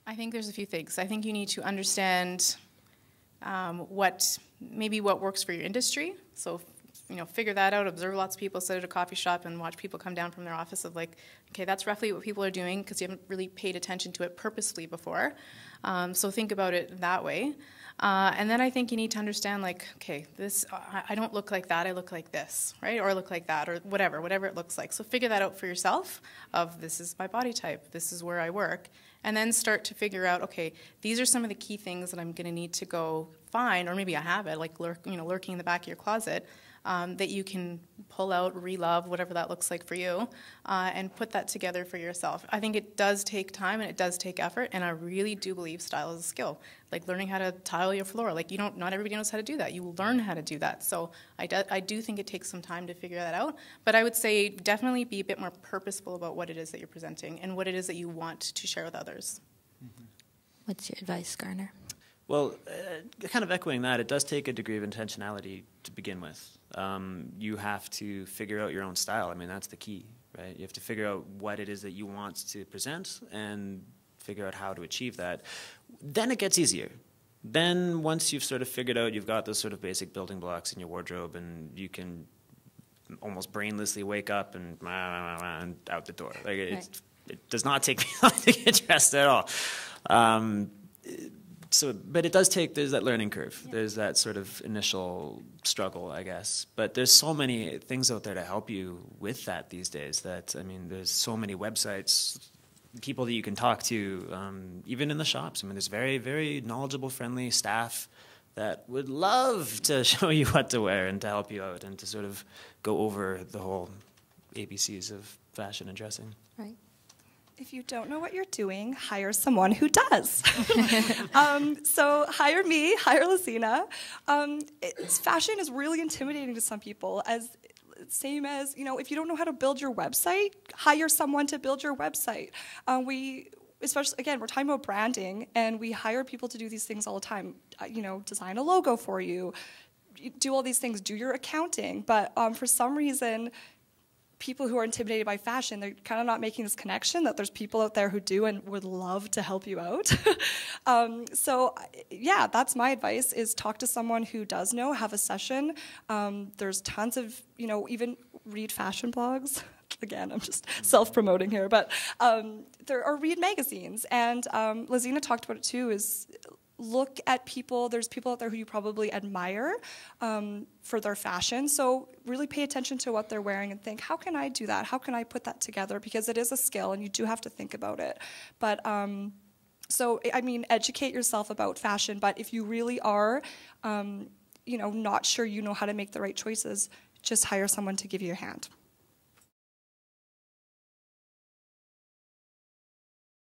I think there's a few things. I think you need to understand what works for your industry. So, figure that out, observe lots of people, sit at a coffee shop and watch people come down from their office of like, okay, that's roughly what people are doing because you haven't really paid attention to it purposefully before. So think about it that way. And then I think you need to understand, like, okay, I don't look like that, I look like this, right? Or I look like that, or whatever it looks like. So figure that out for yourself of this is my body type, this is where I work. And then start to figure out, okay, these are some of the key things that I'm going to need to go find, or maybe I have it, like lurking in the back of your closet, that you can pull out, re-love, whatever that looks like for you, and put that together for yourself. I think it does take time and it does take effort, and I really do believe style is a skill. Like learning how to tile your floor. Like not everybody knows how to do that. You will learn how to do that. So I do think it takes some time to figure that out. But I would say definitely be a bit more purposeful about what it is that you're presenting and what it is that you want to share with others. Mm-hmm. What's your advice, Garner? Well, kind of echoing that, it does take a degree of intentionality to begin with. You have to figure out your own style. I mean, that's the key, right? You have to figure out what it is that you want to present and figure out how to achieve that. Then it gets easier. Then once you've sort of figured out, you've got those sort of basic building blocks in your wardrobe, and you can almost brainlessly wake up and out the door. Like it does not take me long to get dressed at all. But it does take, there's that learning curve. Yeah. There's that sort of initial struggle, I guess. But there's so many things out there to help you with that these days that, I mean, there's so many websites, people that you can talk to, even in the shops. I mean, there's very, very knowledgeable, friendly staff that would love to show you what to wear and to help you out and to sort of go over the whole ABCs of fashion and dressing. Right. If you don't know what you're doing, hire someone who does. So hire me, hire Lazina. Fashion is really intimidating to some people. Same as, if you don't know how to build your website, hire someone to build your website. Especially, again, we're talking about branding, and we hire people to do these things all the time. Design a logo for you, do all these things, do your accounting. But for some reason, people who are intimidated by fashion, they're kind of not making this connection that there's people out there who do and would love to help you out. So that's my advice, is talk to someone who does know, have a session. There's tons of, even read fashion blogs. Again, I'm just self-promoting here, but read magazines. And Lazina talked about it too, is look at people. There's people out there who you probably admire for their fashion. So really pay attention to what they're wearing and think, how can I do that? How can I put that together? Because it is a skill and you do have to think about it. But educate yourself about fashion. But if you really are, not sure you know how to make the right choices, just hire someone to give you a hand.